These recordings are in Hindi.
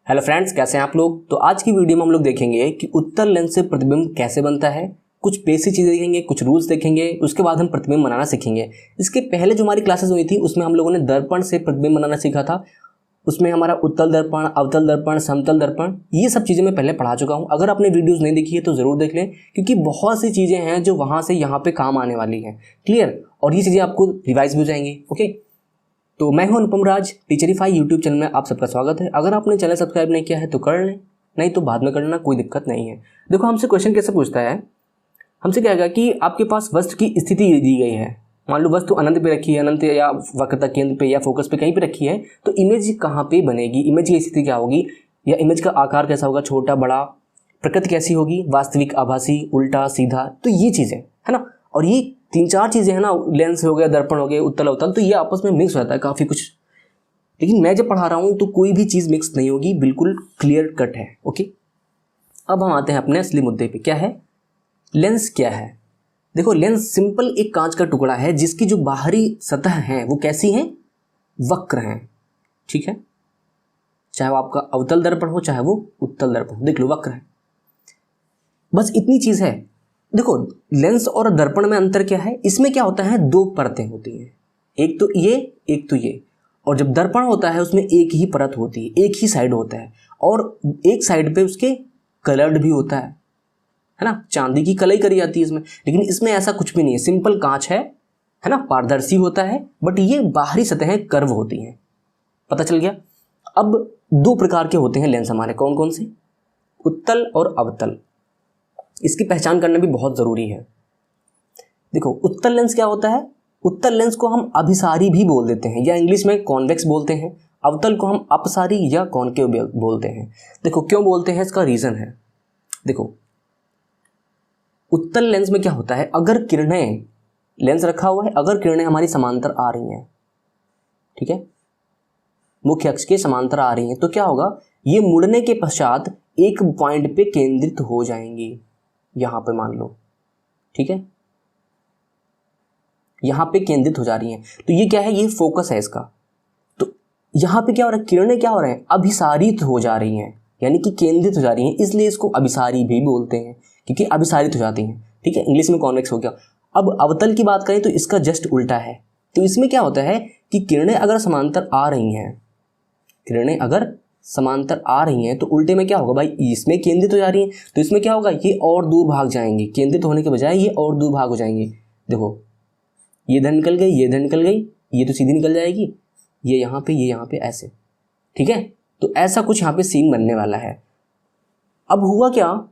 हेलो फ्रेंड्स, कैसे हैं आप लोग। तो आज की वीडियो में हम लोग देखेंगे कि उत्तल लेंस से प्रतिबिंब कैसे बनता है। कुछ बेसिक चीज़ें देखेंगे, कुछ रूल्स देखेंगे, उसके बाद हम प्रतिबिंब बनाना सीखेंगे। इसके पहले जो हमारी क्लासेस हुई थी उसमें हम लोगों ने दर्पण से प्रतिबिंब बनाना सीखा था। उसमें हमारा उत्तल दर्पण, अवतल दर्पण, समतल दर्पण, ये सब चीज़ें मैं पहले पढ़ा चुका हूँ। अगर आपने वीडियोज़ नहीं देखी है तो ज़रूर देख लें, क्योंकि बहुत सी चीज़ें हैं जो वहाँ से यहाँ पे काम आने वाली हैं। क्लियर। और ये चीज़ें आपको रिवाइज भी हो जाएंगी। ओके, तो मैं हूं अनुपम राज, टीचरीफाई यूट्यूब चैनल में आप सबका स्वागत है। अगर आपने चैनल सब्सक्राइब नहीं किया है तो कर लें, नहीं तो बाद में कर लेना, कोई दिक्कत नहीं है। देखो, हमसे क्वेश्चन कैसे पूछता है, हमसे कहेगा कि आपके पास वस्तु की स्थिति दी गई है। मान लो वस्तु अनंत पे रखी है, अनंत या वक्रता केंद्र पे या फोकस पे कहीं पे रखी है, तो इमेज कहाँ पे बनेगी, इमेज की स्थिति क्या होगी, या इमेज का आकार कैसा होगा, छोटा बड़ा, प्रकृति कैसी होगी, वास्तविक, आभासी, उल्टा, सीधा। तो ये चीज़ें है ना, और ये तीन चार चीज़ें हैं ना, लेंस हो गया, दर्पण हो गया, उत्तल अवतल, तो ये आपस में मिक्स हो जाता है काफ़ी कुछ। लेकिन मैं जब पढ़ा रहा हूँ तो कोई भी चीज़ मिक्स नहीं होगी, बिल्कुल क्लियर कट है। ओके, अब हम आते हैं अपने असली मुद्दे पे। क्या है लेंस? क्या है? देखो, लेंस सिंपल एक कांच का टुकड़ा है जिसकी जो बाहरी सतह है वो कैसी है, वक्र है। ठीक है, चाहे वो आपका अवतल दर्पण हो चाहे वो उत्तल दर्पण हो, देख लो वक्र है। बस इतनी चीज़ है। देखो, लेंस और दर्पण में अंतर क्या है, इसमें क्या होता है, दो परतें होती हैं, एक तो ये, एक तो ये। और जब दर्पण होता है उसमें एक ही परत होती है, एक ही साइड होता है, और एक साइड पे उसके कलर्ड भी होता है ना, चांदी की कलई करी जाती है इसमें। लेकिन इसमें ऐसा कुछ भी नहीं है, सिंपल कांच है ना, पारदर्शी होता है, बट ये बाहरी सतहें कर्व होती हैं। पता चल गया। अब दो प्रकार के होते हैं लेंस हमारे, कौन कौन से, उत्तल और अवतल। इसकी पहचान करना भी बहुत ज़रूरी है। देखो, उत्तल लेंस क्या होता है, उत्तल लेंस को हम अभिसारी भी बोल देते हैं, या इंग्लिश में कॉन्वेक्स बोलते हैं। अवतल को हम अपसारी या कॉनकेव बोलते हैं। देखो क्यों बोलते हैं, इसका रीज़न है। देखो, उत्तल लेंस में क्या होता है, अगर किरणें, लेंस रखा हुआ है, अगर किरणें हमारी समांतर आ रही हैं, ठीक है, मुख्य अक्ष के समांतर आ रही हैं, तो क्या होगा, ये मुड़ने के पश्चात एक पॉइंट पे केंद्रित हो जाएंगी। यहां पे मान लो, ठीक है, यहां पे केंद्रित हो जा रही हैं, तो ये क्या है, ये फोकस है इसका। तो यहां पे क्या हो रहा है, किरणें क्या हो रहे हैं, अभिसारित हो जा रही हैं, यानी कि केंद्रित हो जा रही हैं, इसलिए इसको अभिसारी भी बोलते हैं, क्योंकि अभिसारित हो जाती हैं। ठीक है, इंग्लिश में कॉन्वेक्स हो गया। अब अवतल की बात करें तो इसका जस्ट उल्टा है। तो इसमें क्या होता है कि किरणें अगर समांतर आ रही हैं, किरणें अगर समांतर आ रही हैं, तो उल्टे में क्या होगा भाई, इसमें केंद्रित हो जा रही हैं, तो इसमें क्या होगा, ये और दूर भाग जाएंगे, केंद्रित होने के बजाय ये और दूर भाग हो जाएंगे। देखो, ये इधर निकल गई, ये इधर निकल गई, ये तो सीधी निकल जाएगी, ये यहाँ पे, ये यहाँ पे, ऐसे। ठीक है, तो ऐसा कुछ यहाँ पे सीन बनने वाला है। अब हुआ क्या,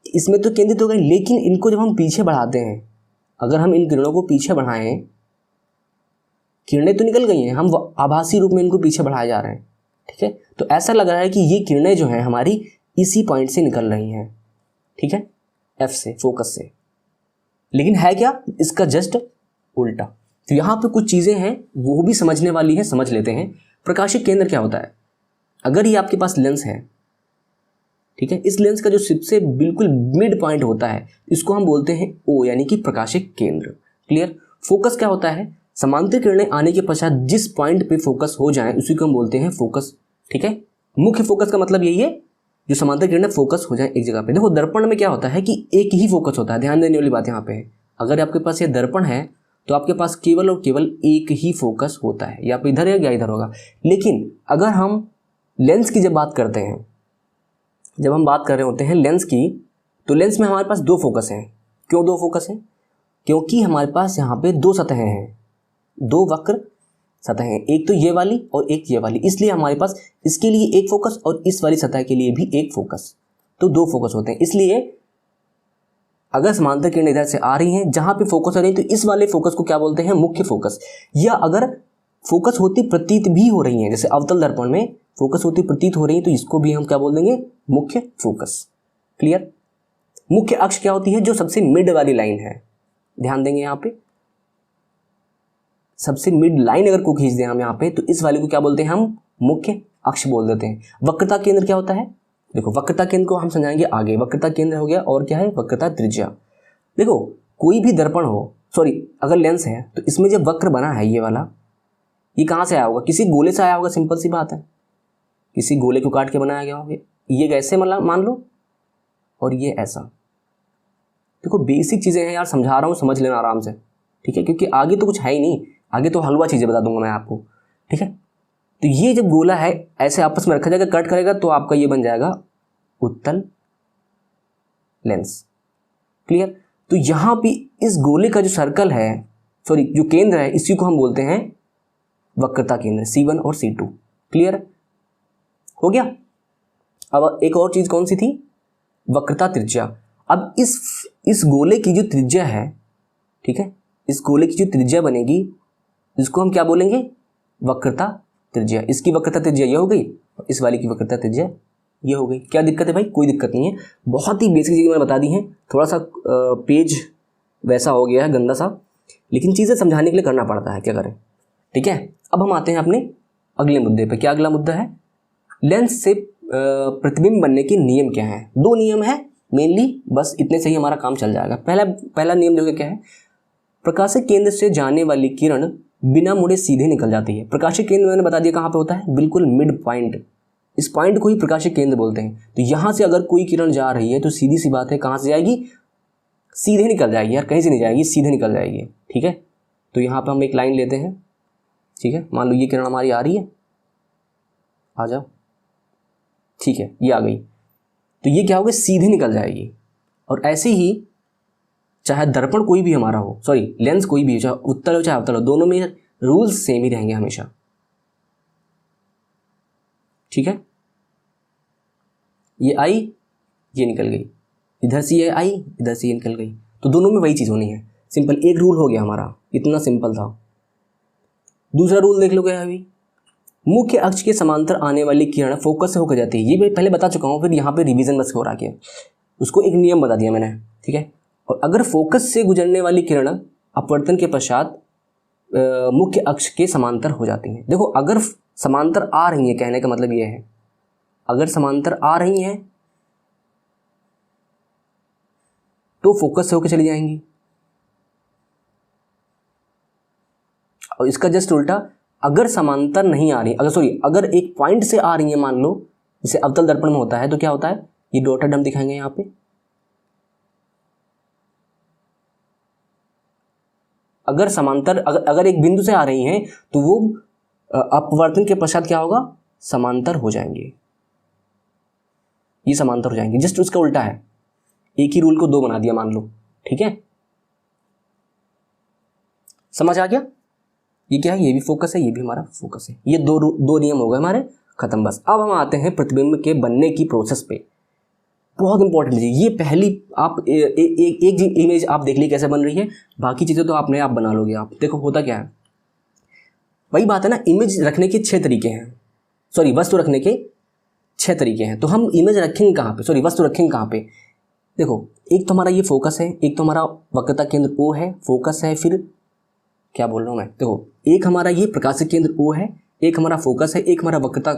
इसमें तो केंद्रित हो गई, लेकिन इनको जब हम पीछे बढ़ाते हैं, अगर हम इन किरणों को पीछे बढ़ाएं, किरणें तो निकल गई हैं, हम आभासी रूप में इनको पीछे बढ़ाए जा रहे हैं। ठीक है, तो ऐसा लग रहा है कि ये किरणें जो हैं हमारी इसी पॉइंट से निकल रही हैं, ठीक है, एफ से, फोकस से। लेकिन है क्या, इसका जस्ट उल्टा। तो यहाँ पे कुछ चीज़ें हैं वो भी समझने वाली है, समझ लेते हैं। प्रकाशिक केंद्र क्या होता है, अगर ये आपके पास लेंस है, ठीक है, इस लेंस का जो सबसे बिल्कुल मिड पॉइंट होता है, इसको हम बोलते हैं ओ, यानी कि प्रकाशिक केंद्र। क्लियर। फोकस क्या होता है, समांतर किरणें आने के पश्चात जिस पॉइंट पे फोकस हो जाए उसी को हम बोलते हैं फोकस। ठीक है, मुख्य फोकस का मतलब यही है, जो समांतर किरणें फोकस हो जाए एक जगह पे। देखो, दर्पण में क्या होता है कि एक ही फोकस होता है, ध्यान देने वाली बात यहाँ पे है। अगर आपके पास ये दर्पण है तो आपके पास केवल और केवल एक ही फोकस होता है, या इधर है या इधर होगा। लेकिन अगर हम लेंस की जब बात करते हैं, जब हम बात कर रहे होते हैं लेंस की, तो लेंस में हमारे पास दो फोकस हैं। क्यों दो फोकस हैं, क्योंकि हमारे पास यहाँ पे दो सतहें हैं, दो वक्र सतहें, एक तो ये वाली और एक ये वाली, इसलिए हमारे पास इसके लिए एक फोकस और इस वाली सतह के लिए भी एक फोकस, तो दो फोकस होते हैं। इसलिए अगर समांतर किरणें इधर से आ रही हैं, जहां पे फोकस हो रही है, तो इस वाले फोकस को क्या बोलते हैं, मुख्य फोकस। या अगर फोकस होती प्रतीत भी हो रही है, जैसे अवतल दर्पण में फोकस होती प्रतीत हो रही है, तो इसको भी हम क्या बोल देंगे, मुख्य फोकस। क्लियर। मुख्य अक्ष क्या होती है, जो सबसे मिड वाली लाइन है, ध्यान देंगे यहाँ पे, सबसे मिड लाइन अगर को खींच दें हम यहाँ पे, तो इस वाले को क्या बोलते हैं, हम मुख्य अक्ष बोल देते हैं। वक्रता केंद्र क्या होता है, देखो वक्रता केंद्र को हम समझाएंगे आगे। वक्रता केंद्र हो गया, और क्या है, वक्रता त्रिज्या। देखो, कोई भी दर्पण हो, सॉरी अगर लेंस है, तो इसमें जब वक्र बना है ये वाला, ये कहाँ से आया होगा, किसी गोले से आया होगा, सिंपल सी बात है। किसी गोले को काट के बनाया गया हो, ये कैसे मतलब मान लो, और ये ऐसा। देखो बेसिक चीज़ें हैं यार, समझा रहा हूँ, समझ लेना आराम से, ठीक है, क्योंकि आगे तो कुछ है ही नहीं, आगे तो हलवा चीज़ें बता दूंगा मैं आपको, ठीक है। तो ये जब गोला है ऐसे आपस में रखा जाएगा, कट करेगा तो आपका ये बन जाएगा उत्तल लेंस। क्लियर। तो यहाँ पे इस गोले का जो सर्कल है, सॉरी जो केंद्र है, इसी को हम बोलते हैं वक्रता केंद्र, C1 और C2। क्लियर हो गया। अब एक और चीज कौन सी थी, वक्रता त्रिज्या। अब इस गोले की जो त्रिज्या है, ठीक है, इस गोले की जो त्रिज्या बनेगी इसको हम क्या बोलेंगे, वक्रता त्रिज्या। इसकी वक्रता त्रिज्या ये हो गई, इस वाली की वक्रता त्रिज्या ये हो गई। क्या दिक्कत है भाई, कोई दिक्कत नहीं है, बहुत ही बेसिक चीज़ें मैंने बता दी हैं। थोड़ा सा पेज वैसा हो गया है गंदा सा, लेकिन चीज़ें समझाने के लिए करना पड़ता है, क्या करें, ठीक है। अब हम आते हैं अपने अगले मुद्दे पे। क्या अगला मुद्दा है, लेंस से प्रतिबिंब बनने के नियम क्या हैं। दो नियम है मेनली, बस इतने से ही हमारा काम चल जाएगा। पहला नियम जो क्या है, प्रकाशिक केंद्र से जाने वाली किरण बिना मुड़े सीधे निकल जाती है। प्रकाशिक केंद्र मैंने बता दिया कहाँ पे होता है, बिल्कुल मिड पॉइंट, इस पॉइंट को ही प्रकाशिक केंद्र बोलते हैं। तो यहाँ से अगर कोई किरण जा रही है तो सीधी सी बात है कहाँ से जाएगी, सीधे निकल जाएगी यार, कहीं से नहीं जाएगी, सीधे निकल जाएगी, ठीक है। तो यहाँ पर हम एक लाइन लेते हैं, ठीक है, मान लो ये किरण हमारी आ रही है, आ जाओ, ठीक है, ये आ गई, तो ये क्या होगा, सीधे निकल जाएगी। और ऐसे ही चाहे दर्पण कोई भी हमारा हो, सॉरी लेंस कोई भी हो, चाहे उत्तल हो चाहे अवतल हो, दोनों में रूल्स सेम ही रहेंगे हमेशा, ठीक है। ये आई, ये निकल गई, इधर से ये आई, इधर से ये निकल गई, तो दोनों में वही चीज़ होनी है। सिंपल, एक रूल हो गया हमारा, इतना सिंपल था। दूसरा रूल देख लो क्या है अभी, मुख्य अक्ष के समांतर आने वाली किरण फोकस से होकर जाती है। ये मैं पहले बता चुका हूँ, फिर यहाँ पे रिवीजन बस हो रहा है, उसको एक नियम बता दिया मैंने, ठीक है। और अगर फोकस से गुजरने वाली किरण अपवर्तन के पश्चात मुख्य अक्ष के समांतर हो जाती हैं। देखो अगर समांतर आ रही है, कहने का मतलब ये है, अगर समांतर आ रही हैं तो फोकस से होकर चली जाएंगी, और इसका जस्ट उल्टा, अगर समांतर नहीं आ रही, अगर एक पॉइंट से आ रही है, मान लो जैसे अवतल दर्पण में होता है, तो क्या होता है, ये डॉटेड हम दिखाएंगे यहाँ पे। अगर समांतर अगर एक बिंदु से आ रही हैं तो वो अपवर्तन के पश्चात क्या होगा, समांतर हो जाएंगे, ये समांतर हो जाएंगे। जस्ट उसका उल्टा है, एक ही रूल को दो बना दिया मान लो, ठीक है, समझ आ गया। ये क्या है, ये भी फोकस है, ये भी हमारा फोकस है, ये दो नियम हो गए हमारे, खत्म बस। अब हम आते हैं प्रतिबिंब के बनने की प्रोसेस पे। बहुत इंपॉर्टेंट चीज़ ये पहली, आप एक इमेज आप देख ली कैसे बन रही है, बाकी चीज़ें तो आपने आप बना लोगे। आप देखो होता क्या है, वही बात है ना, इमेज रखने के 6 तरीके हैं, सॉरी वस्तु रखने के 6 तरीके हैं। तो हम इमेज रखेंगे कहाँ पे, सॉरी वस्तु रखेंगे कहाँ पे। देखो एक तो हमारा ये फोकस है, एक तो हमारा वक्रता केंद्र O है, फोकस है, फिर क्या बोल रहा हूँ मैं, देखो एक हमारा ये प्रकाशिक केंद्र O है, एक हमारा फोकस है, एक हमारा वक्रता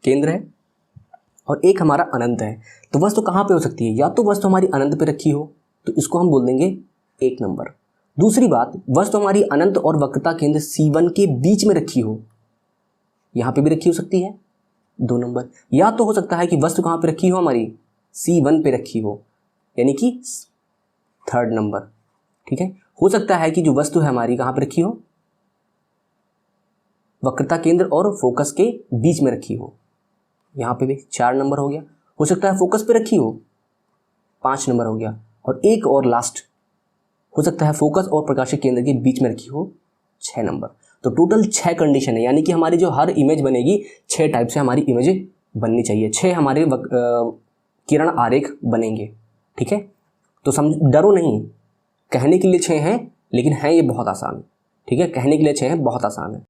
केंद्र है, और एक हमारा अनंत है। तो वस्तु कहाँ पे हो सकती है, या तो वस्तु हमारी अनंत पे रखी हो तो इसको हम बोल देंगे 1 नंबर। दूसरी बात, वस्तु हमारी अनंत और वक्रता केंद्र C1 के बीच में रखी हो, यहाँ पे भी रखी हो सकती है, 2 नंबर। या तो हो सकता है कि वस्तु कहाँ पे रखी हो, हमारी C1 पे रखी हो, यानी कि 3rd नंबर, ठीक है। हो सकता है कि जो वस्तु है हमारी कहाँ पे रखी हो, वक्रता केंद्र और फोकस के बीच में रखी हो, यहाँ पे भी 4 नंबर हो गया। हो सकता है फोकस पे रखी हो, 5 नंबर हो गया। और एक और लास्ट, हो सकता है फोकस और प्रकाशिक केंद्र के बीच में रखी हो, 6 नंबर। तो टोटल 6 कंडीशन है, यानी कि हमारी जो हर इमेज बनेगी 6 टाइप से हमारी इमेज बननी चाहिए, 6 हमारे किरण आरेख बनेंगे, ठीक है। तो डरो नहीं, कहने के लिए 6 हैं लेकिन है ये बहुत आसान, ठीक है, कहने के लिए 6 हैं, बहुत आसान है।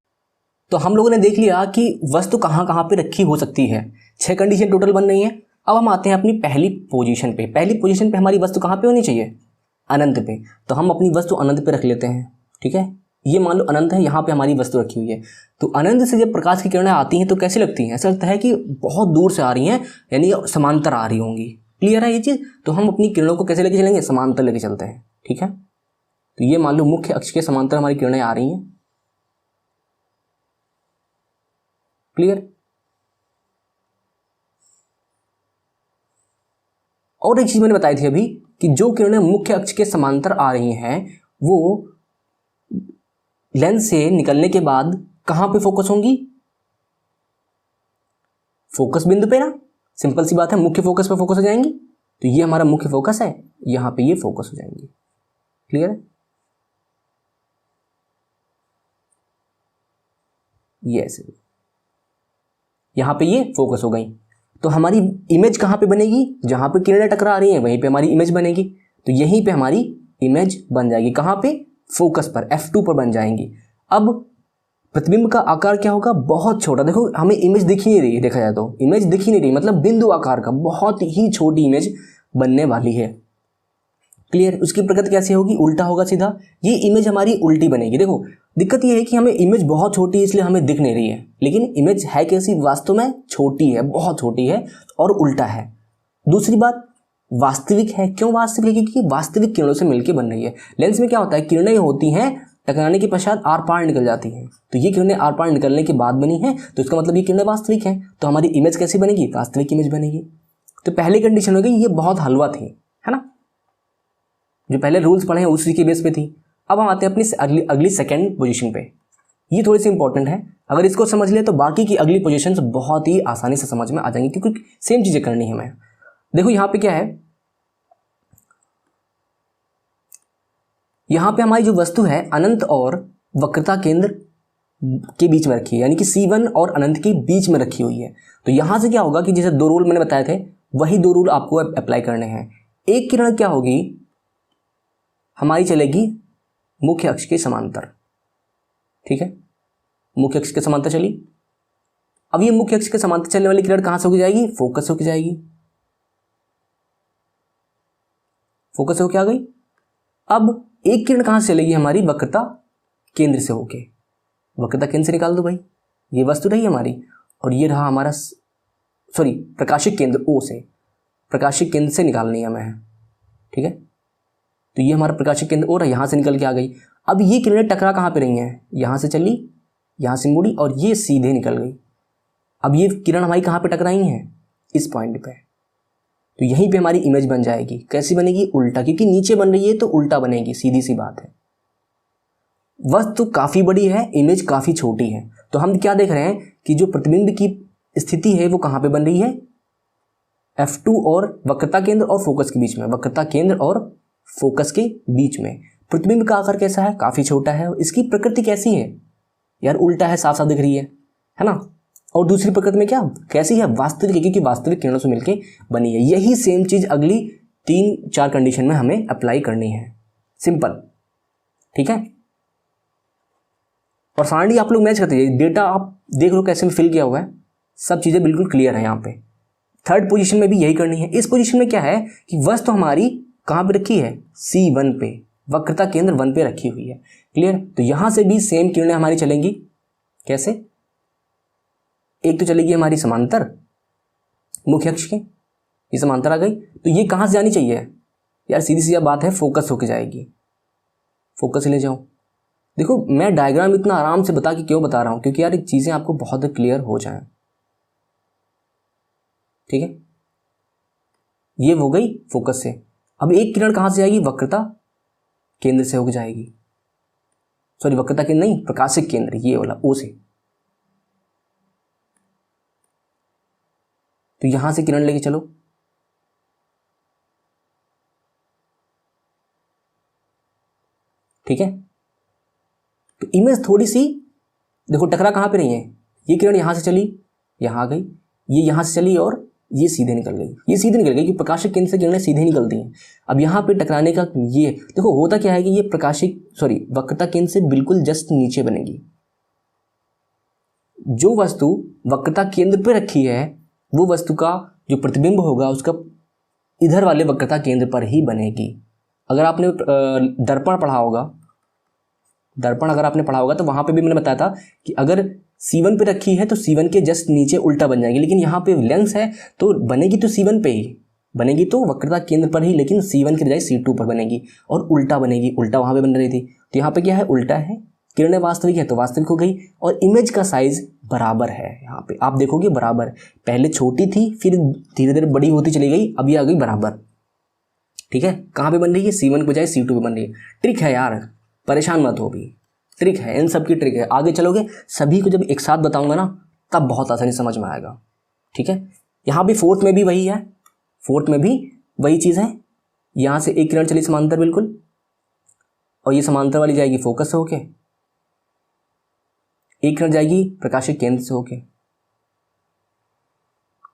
तो हम लोगों ने देख लिया कि वस्तु कहाँ कहाँ पे रखी हो सकती है, 6 कंडीशन टोटल बन रही है। अब हम आते हैं अपनी पहली पोजीशन पे। पहली पोजीशन पे हमारी वस्तु कहाँ पे होनी चाहिए, अनंत पे। तो हम अपनी वस्तु अनंत पे रख लेते हैं, ठीक है। ये मान लो अनंत है, यहाँ पे हमारी वस्तु रखी हुई है। तो अनंत से जब प्रकाश की किरणें आती हैं तो कैसी लगती हैं, ऐसा लगता है कि बहुत दूर से आ रही हैं, यानी समांतर आ रही होंगी। क्लियर है ये चीज़। तो हम अपनी किरणों को कैसे लेके चलेंगे, समांतर लेके चलते हैं, ठीक है। तो ये मान लो मुख्य अक्ष के समांतर हमारी किरणें आ रही हैं, क्लियर। और एक चीज़ मैंने बताई थी अभी कि जो किरणें मुख्य अक्ष के समांतर आ रही हैं वो लेंस से निकलने के बाद कहाँ पे फोकस होंगी? फोकस बिंदु पे ना, सिंपल सी बात है, मुख्य फोकस पे फोकस हो जाएंगी। तो ये हमारा मुख्य फोकस है, यहाँ पे ये फोकस हो जाएंगी। क्लियर है? ये ऐसे यहाँ पे ये फोकस हो गई। तो हमारी इमेज कहाँ पे बनेगी? जहाँ पे किरणें टकरा रही हैं वहीं पे हमारी इमेज बनेगी। तो यहीं पे हमारी इमेज बन जाएगी। कहाँ पे? फोकस पर, F2 पर बन जाएंगी। अब प्रतिबिंब का आकार क्या होगा? बहुत छोटा। देखो हमें इमेज दिख ही नहीं रही है, देखा जाए तो इमेज दिख ही नहीं रही, मतलब बिंदु आकार का बहुत ही छोटी इमेज बनने वाली है। क्लियर? उसकी प्रकृति कैसी होगी? उल्टा होगा सीधा। ये इमेज हमारी उल्टी बनेगी। देखो दिक्कत ये है कि हमें इमेज बहुत छोटी है इसलिए हमें दिख नहीं रही है, लेकिन इमेज है कैसी? वास्तव में छोटी है, बहुत छोटी है और उल्टा है। दूसरी बात, वास्तविक है। क्यों वास्तविक है? क्योंकि वास्तविक किरणों से मिलकर बन रही है। लेंस में क्या होता है, किरणें होती हैं, टकराने के पश्चात आर पार निकल जाती हैं। तो ये किरणें आर पार निकलने के बाद बनी हैं, तो इसका मतलब ये किरणें वास्तविक हैं। तो हमारी इमेज कैसी बनेगी? वास्तविक इमेज बनेगी। तो पहली कंडीशन हो गई, ये बहुत हलवा थी, है ना, जो पहले रूल्स पढ़े हैं उसी के बेस पे थी। अब हम आते हैं अपनी अगली सेकेंड पोजीशन पे। ये थोड़ी सी इंपॉर्टेंट है, अगर इसको समझ लिया तो बाकी की अगली पोजीशंस बहुत ही आसानी से समझ में आ जाएंगी, क्योंकि सेम चीजें करनी है हमें। देखो यहाँ पे क्या है, यहाँ पे हमारी जो वस्तु है अनंत और वक्रता केंद्र के बीच में रखी है, यानी कि C1 और अनंत के बीच में रखी हुई है। तो यहाँ से क्या होगा कि जैसे 2 रूल मैंने बताए थे, वही 2 रूल आपको अप्लाई करने हैं। एक किरण क्या होगी, हमारी चलेगी मुख्य अक्ष के समांतर। ठीक है, मुख्य अक्ष के समांतर चली। अब ये मुख्य अक्ष के समांतर चलने वाली किरण कहां से होकर जाएगी? फोकस होकर जाएगी। फोकस होकर आ गई। अब एक किरण कहां से चलेगी हमारी? वक्रता केंद्र से होके। वक्रता केंद्र से निकाल दो भाई, ये वस्तु रही हमारी और ये रहा हमारा प्रकाशिक केंद्र O से, प्रकाशिक केंद्र से निकालनी है हमें। ठीक है, तो ये हमारा प्रकाशिक केंद्र O रहा, यहां से निकल के आ गई। अब ये किरणें टकरा कहां पे रही हैं? यहां से चली, यहां से मुड़ी और ये सीधे निकल गई। अब ये किरण हमारी कहां पे टकराई हैं? इस पॉइंट पे। तो यहीं पे हमारी इमेज बन जाएगी। कैसी बनेगी? उल्टा, क्योंकि नीचे बन रही है तो उल्टा बनेगी, सीधी सी बात है। वस्तु काफी बड़ी है, इमेज काफी छोटी है। तो हम क्या देख रहे हैं कि जो प्रतिबिंब की स्थिति है वो कहां पे बन रही है? F2 और वक्रता केंद्र और फोकस के बीच में, वक्रता केंद्र और फोकस के बीच में। प्रतिबिंब का आकार कैसा है? काफी छोटा है। इसकी प्रकृति कैसी है यार? उल्टा है, साफ साफ दिख रही है ना। और दूसरी प्रकृति में क्या कैसी है? वास्तविक है, क्योंकि वास्तविक किरणों से मिलकर बनी है। यही सेम चीज अगली 3-4 कंडीशन में हमें अप्लाई करनी है। सिंपल, ठीक है। और सारणी आप लोग मैच करते हैं, डेटा आप देख लो कैसे फिल किया हुआ है, सब चीजें बिल्कुल क्लियर है। यहाँ पे थर्ड पोजीशन में भी यही करनी है। इस पोजीशन में क्या है कि वस्तु हमारी कहाँ पे रखी है? C1 पे, वक्रता केंद्र 1 पे रखी हुई है। क्लियर? तो यहां से भी सेम किरणें हमारी चलेंगी। कैसे? एक तो चलेगी हमारी समांतर मुख्य अक्ष के, ये समांतर आ गई। तो ये कहां से जानी चाहिए यार? सीधी सी बात है, फोकस होके जाएगी। फोकस ले जाओ। देखो मैं डायग्राम इतना आराम से बता के क्यों बता रहा हूं, क्योंकि यार चीजें आपको बहुत क्लियर हो जाएं। ठीक है, ये हो गई फोकस से। अब एक किरण कहां से जाएगी? वक्रता केंद्र से होकर जाएगी। वक्रता केंद्र नहीं, प्रकाशिक केंद्र, ये वाला O से। तो यहां से किरण लेके चलो। ठीक है, तो इमेज थोड़ी सी देखो टकरा कहां पे रही है? ये किरण यहां से चली, यहां आ गई, ये यहां से चली और ये सीधे निकल गई। ये सीधे निकल गई कि प्रकाशिक केंद्र से किरणें सीधे निकलती हैं। अब यहाँ पे टकराने का ये देखो होता क्या है कि ये वक्रता केंद्र से बिल्कुल जस्ट नीचे बनेगी। जो वस्तु वक्रता केंद्र पे रखी है वो वस्तु का जो प्रतिबिंब होगा उसका इधर वाले वक्रता केंद्र पर ही बनेगी। अगर आपने दर्पण पढ़ा होगा तो वहां पे भी मैंने बताया था कि अगर C1 पे रखी है तो C1 के जस्ट नीचे उल्टा बन जाएगी, लेकिन यहाँ पे लेंस है तो बनेगी तो C1 पे ही बनेगी, तो वक्रता केंद्र पर ही, लेकिन C1 की बजाय C2 पर बनेगी और उल्टा बनेगी। उल्टा वहां पे बन रही थी, तो यहाँ पे क्या है? उल्टा है। किरणें वास्तविक है तो वास्तविक हो गई और इमेज का साइज बराबर है। यहाँ पे आप देखोगे बराबर, पहले छोटी थी फिर धीरे धीरे बड़ी होती चली गई, अभी आ गई बराबर। ठीक है, कहाँ पे बन रही है, C1 के बजाय C2 पे बन रही है। ट्रिक है यार, परेशान मत हो, भी ट्रिक है, इन सब की ट्रिक है। आगे चलोगे सभी को जब एक साथ बताऊंगा ना तब बहुत आसानी समझ में आएगा। ठीक है, यहाँ भी फोर्थ में भी वही है, फोर्थ में भी वही चीज़ है। यहाँ से एक किरण चली समांतर बिल्कुल, और ये समांतर वाली जाएगी फोकस से होके, एक किरण जाएगी प्रकाशिक केंद्र से होके।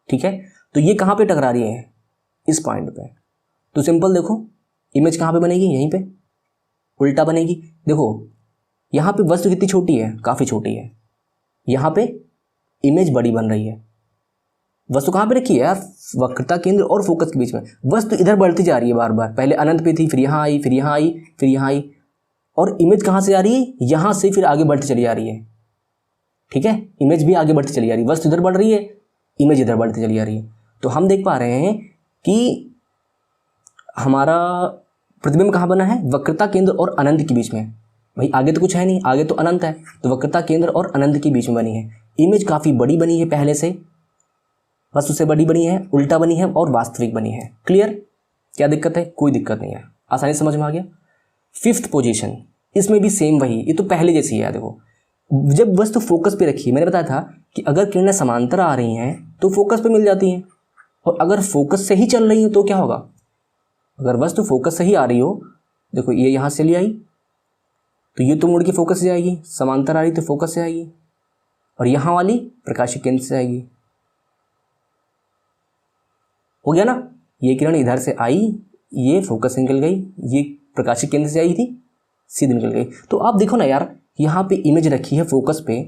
ठीक है, तो ये कहाँ पे टकरा रही है, इस पॉइंट पे। तो सिंपल देखो, इमेज कहाँ पे बनेगी, यहीं पे उल्टा बनेगी। देखो यहाँ पे वस्तु कितनी छोटी है, काफ़ी छोटी है, यहाँ पे इमेज बड़ी बन रही है। वस्तु कहाँ पे रखी है यार, वक्रता केंद्र और फोकस के बीच में। वस्तु इधर बढ़ती जा रही है बार बार, पहले अनंत पे थी, फिर यहाँ आई, फिर यहाँ आई, फिर यहाँ आई, और इमेज कहाँ से आ रही है, यहाँ से फिर आगे बढ़ती चली जा रही है। ठीक है, इमेज भी आगे बढ़ती चली जा रही है, वस्तु इधर बढ़ रही है, इमेज इधर बढ़ती चली जा रही है। तो हम देख पा रहे हैं कि हमारा प्रतिबिंब कहाँ बना है, वक्रता केंद्र और अनंत के बीच में। भाई आगे तो कुछ है नहीं, आगे तो अनंत है, तो वक्रता केंद्र और अनंत के बीच में बनी है। इमेज काफ़ी बड़ी बनी है, पहले से वस्तु से बड़ी बनी है, उल्टा बनी है और वास्तविक बनी है। क्लियर, क्या दिक्कत है, कोई दिक्कत नहीं है, आसानी से समझ में आ गया। फिफ्थ पोजीशन, इसमें भी सेम वही, ये तो पहले जैसी है। देखो जब वस्तु फोकस पे रखी है, मैंने बताया था कि अगर किरणें समांतर आ रही हैं तो फोकस पे मिल जाती हैं, और अगर फोकस से ही चल रही हो तो क्या होगा, अगर वस्तु फोकस से ही आ रही हो, देखो ये यहाँ से ले आई तो ये तो मुड़ के फोकस से आएगी, समांतर आ रही तो फोकस से आएगी, और यहाँ वाली प्रकाशिक केंद्र से आएगी। हो गया ना, ये किरण इधर से आई, ये फोकस से निकल गई, ये प्रकाशिक केंद्र से आई थी, सीधी निकल गई। तो आप देखो ना यार, यहाँ पे इमेज रखी है फोकस पे,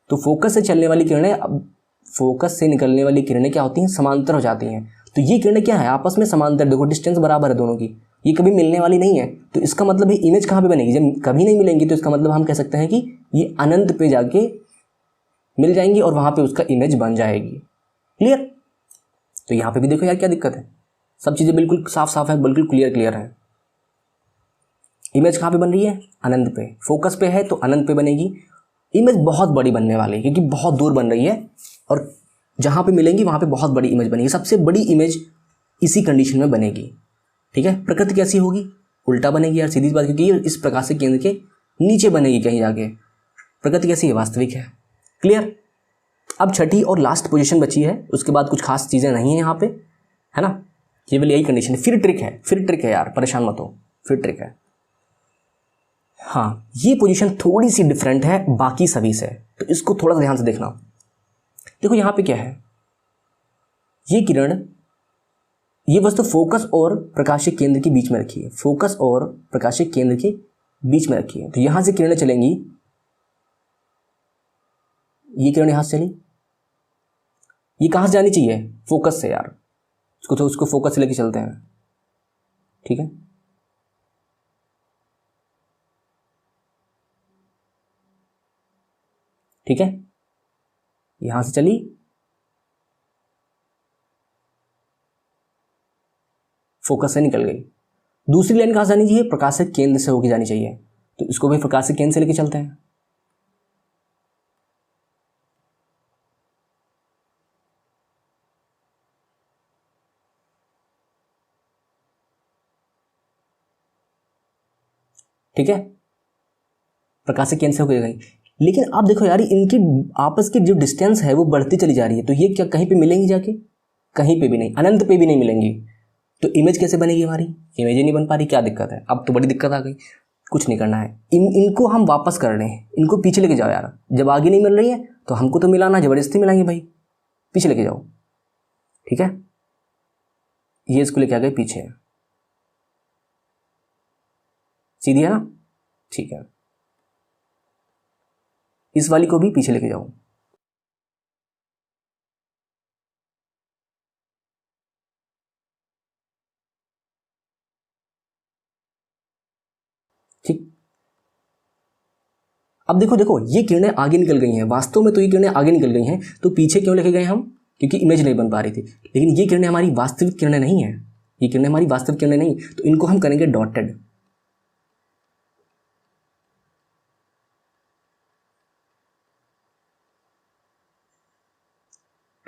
तो फोकस से चलने वाली किरणें, अब फोकस से निकलने वाली किरणें क्या होती हैं, समांतर हो जाती हैं। तो ये किरणें क्या है, आपस में समांतर, देखो डिस्टेंस बराबर है दोनों की, ये कभी मिलने वाली नहीं है। तो इसका मतलब है इमेज कहाँ पे बनेगी, जब कभी नहीं मिलेंगी तो इसका मतलब हम कह सकते हैं कि ये अनंत पे जाके मिल जाएंगी और वहाँ पे उसका इमेज बन जाएगी। क्लियर, तो यहाँ पे भी देखो यार क्या दिक्कत है, सब चीज़ें बिल्कुल साफ साफ है, बिल्कुल क्लियर क्लियर है। इमेज कहाँ पे बन रही है, अनंत पे, फोकस पे है तो अनंत पे बनेगी। इमेज बहुत बड़ी बनने वाली है क्योंकि बहुत दूर बन रही है, और जहाँ पे मिलेंगी वहाँ पे बहुत बड़ी इमेज बनेगी। सबसे बड़ी इमेज इसी कंडीशन में बनेगी। ठीक है, प्रकृति कैसी होगी, उल्टा बनेगी यार, सीधी बात, क्योंकि ये इस प्रकाशिक केंद्र के नीचे बनेगी कहीं जाके। प्रकृति कैसी है, वास्तविक है। क्लियर, अब छठी और लास्ट पोजीशन बची है, उसके बाद कुछ खास चीज़ें नहीं है यहाँ पे, है ना, केवल यही कंडीशन है। फिर ट्रिक है यार, परेशान मत हो, फिर ट्रिक है। हाँ, ये पोजीशन थोड़ी सी डिफरेंट है बाकी सभी से, तो इसको थोड़ा सा ध्यान से देखना। देखो यहाँ पे क्या है, ये किरण, ये वस्तु फोकस और प्रकाशिक केंद्र के बीच में रखी है, फोकस और प्रकाशिक केंद्र के बीच में रखी है। तो यहां से किरणें चलेंगी, ये किरण यहां से चली, ये कहां से जानी चाहिए, फोकस से यार, उसको फोकस से लेके चलते हैं। ठीक है, ठीक है, यहां से चली, फोकस से निकल गई। दूसरी लाइन कहां से जानी चाहिए, प्रकाशिक केंद्र से होकर जानी चाहिए, तो इसको भी प्रकाशिक केंद्र से लेके चलते हैं। ठीक है, प्रकाशिक केंद्र से होकर गई, लेकिन आप देखो यार, इनकी आपस की जो डिस्टेंस है वो बढ़ती चली जा रही है। तो ये क्या कहीं पे मिलेंगी जाके, कहीं पे भी नहीं, अनंत पे भी नहीं मिलेंगी। तो इमेज कैसे बनेगी हमारी, इमेज ही नहीं बन पा रही, क्या दिक्कत है, अब तो बड़ी दिक्कत आ गई। कुछ नहीं करना है, इनको हम वापस कर रहे हैं, इनको पीछे लेके जाओ यार, जब आगे नहीं मिल रही है तो हमको तो मिलाना, जबरदस्ती मिलाएंगे भाई, पीछे लेके जाओ। ठीक है, ये इसको लेके आ गए पीछे, सीधी है ना, ठीक है, इस वाली को भी पीछे लेके जाओ। ठीक, अब देखो देखो, ये किरणें आगे निकल गई हैं, वास्तव में तो ये किरणें आगे निकल गई हैं, तो पीछे क्यों लेके गए हम, क्योंकि इमेज नहीं बन पा रही थी। लेकिन ये किरणें हमारी वास्तविक किरणें नहीं है, ये किरणें हमारी वास्तविक किरणें नहीं, तो इनको हम करेंगे डॉटेड।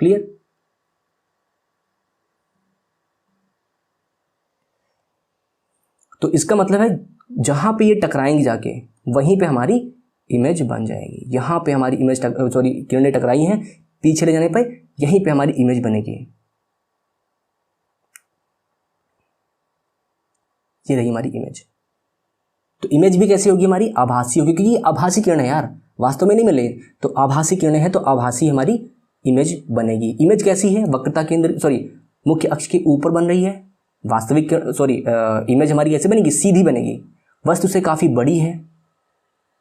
क्लियर, तो इसका मतलब है जहाँ पे ये टकराएंगी जाके वहीं पे हमारी इमेज बन जाएगी। यहाँ पे हमारी इमेज किरणें टकराई हैं, पीछे ले जाने पर यहीं पे हमारी इमेज बनेगी। ये रही हमारी इमेज। तो इमेज भी कैसी होगी हमारी? आभासी होगी, क्योंकि ये आभासी किरण है यार, वास्तव में नहीं मिले। तो आभासी किरणें हैं तो आभासी हमारी इमेज बनेगी। इमेज कैसी है? वक्रता केंद्र मुख्य अक्ष के ऊपर बन रही है। वास्तविक इमेज हमारी कैसे बनेगी? सीधी बनेगी, वस्तु से काफ़ी बड़ी है।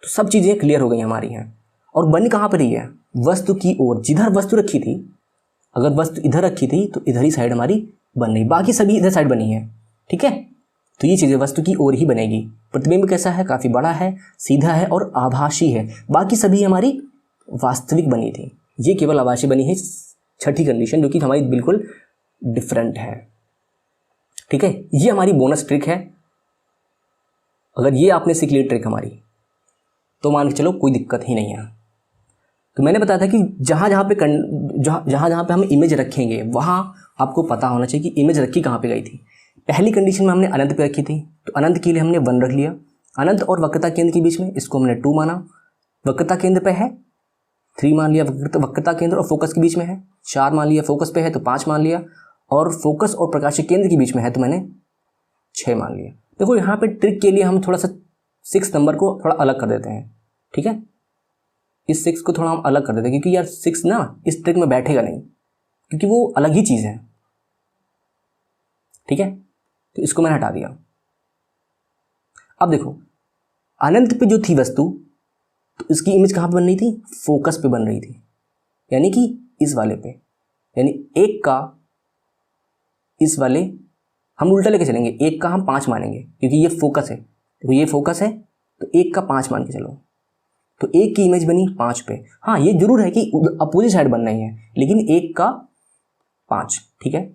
तो सब चीज़ें क्लियर हो गई हमारी हैं। और बन कहाँ पर रही है? वस्तु की ओर। जिधर वस्तु रखी थी, अगर वस्तु इधर रखी थी तो इधर ही साइड हमारी बन रही, बाकी सभी इधर साइड बनी है। ठीक है, तो ये चीज़ें वस्तु की ओर ही बनेगी। प्रतिबिंब कैसा है? काफ़ी बड़ा है, सीधा है और आभासी है। बाकी सभी हमारी वास्तविक बनी थी, ये केवल आभासी बनी है। छठी कंडीशन जो कि हमारी बिल्कुल डिफरेंट है। ठीक है, ये हमारी बोनस ट्रिक है। अगर ये आपने सीख ली ट्रिक हमारी, तो मान के चलो कोई दिक्कत ही नहीं है। तो मैंने बताया था कि जहाँ जहाँ पे हम इमेज रखेंगे वहाँ आपको पता होना चाहिए कि इमेज रखी कहाँ पे गई थी। पहली कंडीशन में हमने अनंत पे रखी थी, तो अनंत के लिए हमने 1 रख लिया। अनंत और वक्रता केंद्र के बीच में इसको हमने 2 माना। वक्रता केंद्र पे है 3 मान लिया, वक्रता केंद्र और फोकस के बीच में है 4 मान लिया, फोकस पे है तो 5 मान लिया, और फोकस और प्रकाशिक केंद्र के बीच में है तो मैंने 6 मान लिया। देखो यहाँ पे ट्रिक के लिए हम थोड़ा सा 6 नंबर को थोड़ा अलग कर देते हैं। ठीक है, इस 6 को थोड़ा हम अलग कर देते हैं, क्योंकि यार 6 ना इस ट्रिक में बैठेगा नहीं, क्योंकि वो अलग ही चीज़ है। ठीक है, तो इसको मैंने हटा दिया। अब देखो अनंत पे जो थी वस्तु, तो इसकी इमेज कहाँ पे बन रही थी? फोकस पे बन रही थी, यानी कि इस वाले पे। यानी 1 का इस वाले हम उल्टा लेके चलेंगे, 1 का हम 5 मानेंगे, क्योंकि ये फोकस है। देखो ये फोकस है तो 1 का 5 मान के चलो, तो 1 की इमेज बनी 5 पे। हाँ ये जरूर है कि अपोजिट साइड बन रही है, लेकिन 1 का 5। ठीक है,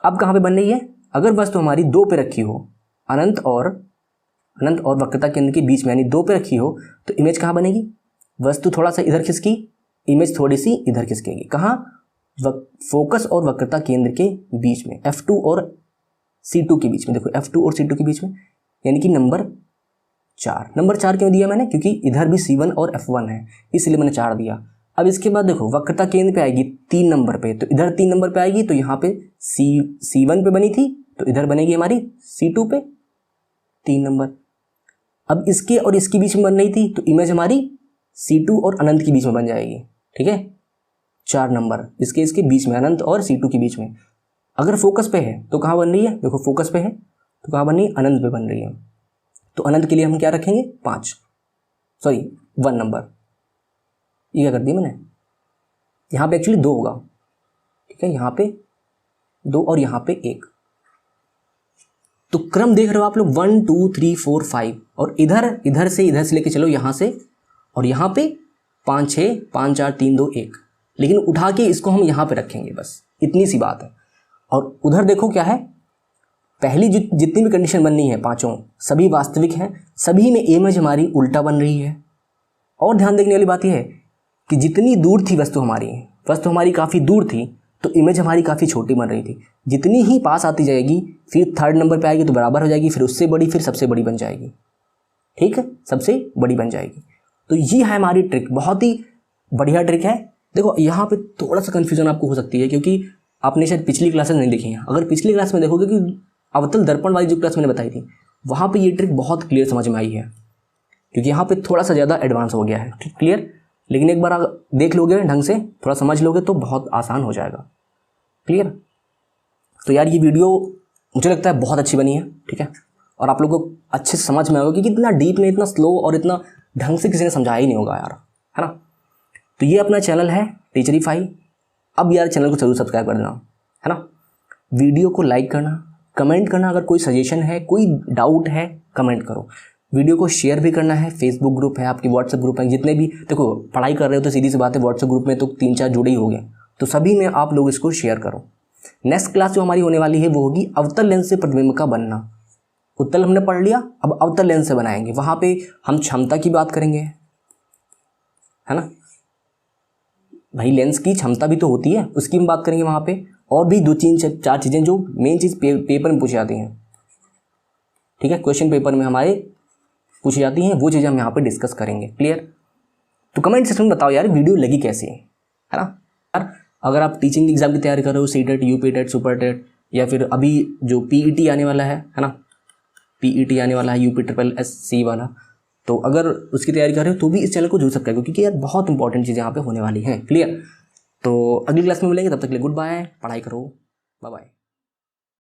अब कहाँ पे बन रही है? अगर वस्तु हमारी 2 पे रखी हो, अनंत और वक्रता केंद्र के बीच में, यानी 2 पे रखी हो, तो इमेज कहाँ बनेगी? वस्तु थोड़ा सा इधर खिसकी, इमेज थोड़ी सी इधर खिसकेगी। कहाँ? फोकस और वक्रता केंद्र के बीच में, F2 और C2 के बीच में। देखो F2 और C2 के बीच में, यानी कि नंबर 4। नंबर 4 क्यों दिया मैंने? क्योंकि इधर भी C1 और F1 है, इसलिए मैंने 4 दिया। अब इसके बाद देखो वक्रता केंद्र पे आएगी 3 नंबर पे, तो इधर 3 नंबर पे आएगी, तो यहाँ पे C1 पे बनी थी तो इधर बनेगी हमारी C2 पे 3 नंबर। अब इसके और इसके बीच में बन रही थी, तो इमेज हमारी C2 और अनंत के बीच में बन जाएगी। ठीक है, 4 नंबर इसके बीच में, अनंत और C2 के बीच में। अगर फोकस पे है तो कहाँ बन रही है? देखो फोकस पे है तो कहाँ बन रही है? अनंत पे बन रही है। तो अनंत के लिए हम क्या रखेंगे? 1 नंबर। ये क्या कर दिया मैंने? यहाँ पे एक्चुअली 2 होगा। ठीक है, यहाँ पे 2 और यहाँ पे 1। तो क्रम देख रहे हो आप लोग 1 2 3 4 5, और इधर से लेके चलो यहाँ से, और यहाँ पे 5 6 5 4 3 2 1, लेकिन उठा के इसको हम यहाँ पे रखेंगे, बस इतनी सी बात है। और उधर देखो क्या है, पहली जितनी भी कंडीशन बननी है 5 सभी वास्तविक हैं, सभी में इमेज हमारी उल्टा बन रही है। और ध्यान देने वाली बात यह है कि जितनी दूर थी वस्तु हमारी काफ़ी दूर थी, तो इमेज हमारी काफ़ी छोटी बन रही थी। जितनी ही पास आती जाएगी, फिर 3rd नंबर पे आएगी तो बराबर हो जाएगी, फिर उससे बड़ी, फिर सबसे बड़ी बन जाएगी। ठीक है, सबसे बड़ी बन जाएगी। तो ये है हमारी ट्रिक, बहुत ही बढ़िया ट्रिक है। देखो यहाँ पे थोड़ा सा कन्फ्यूजन आपको हो सकती है, क्योंकि आपने शायद पिछली क्लासेस नहीं देखी हैं। अगर पिछली क्लास में देखोगे कि अवतल दर्पण वाली जो क्लास मैंने बताई थी, वहाँ पे ये ट्रिक बहुत क्लियर समझ में आई है, क्योंकि यहाँ पे थोड़ा सा ज़्यादा एडवांस हो गया है। ठीक, क्लियर। लेकिन एक बार अगर देख लोगे ढंग से, थोड़ा समझ लोगे तो बहुत आसान हो जाएगा। क्लियर। तो यार ये वीडियो मुझे लगता है बहुत अच्छी बनी है। ठीक है, और आप लोगों को अच्छे से समझ में आएगा, क्योंकि इतना डीप में, इतना स्लो और इतना ढंग से किसी ने समझाया ही नहीं होगा यार, है ना। तो ये अपना चैनल है टीचरीफाई। अब यार चैनल को जरूर सब्सक्राइब कर देना, है ना। वीडियो को लाइक करना, कमेंट करना, अगर कोई सजेशन है, कोई डाउट है, कमेंट करो। वीडियो को शेयर भी करना है। फेसबुक ग्रुप है, आपकी व्हाट्सएप ग्रुप है, जितने भी, देखो पढ़ाई कर रहे हो तो सीधी सी बात है व्हाट्सएप ग्रुप में तो 3-4 जुड़े ही हो गए, तो सभी में आप लोग इसको शेयर करो। नेक्स्ट क्लास जो हमारी होने वाली है वो होगी अवतल लेंस से प्रतिबिंब का बनना। उत्तल हमने पढ़ लिया, अब अवतल लेंस से बनाएंगे। वहाँ पे हम क्षमता की बात करेंगे, है ना भाई। लेंस की क्षमता भी तो होती है, उसकी हम बात करेंगे वहाँ पे। और भी 2-3-4 चीज़ें जो मेन चीज़ पेपर में पूछी जाती हैं। ठीक है, क्वेश्चन पेपर में हमारे पूछी जाती हैं, वो चीज़ हम यहाँ पे डिस्कस करेंगे। क्लियर? तो कमेंट सेक्शन में बताओ यार वीडियो लगी कैसी है ना यार। अगर आप टीचिंग एग्जाम की तैयारी कर रहे हो, सीटेट, यूपीटेट, सुपरटेट, या फिर अभी जो पीईटी आने वाला है ना, पीईटी आने वाला है, यूपी ट्रिपल एस सी वाला, तो अगर उसकी तैयारी कर रहे हो तो भी इस चैनल को जुड़ सकते हैं, क्योंकि यार बहुत इंपॉर्टेंट चीज़ें यहाँ पे होने वाली हैं। क्लियर? तो अगली क्लास में मिलेंगे, तब तक के लिए गुड बाय, पढ़ाई करो, बाय बाय।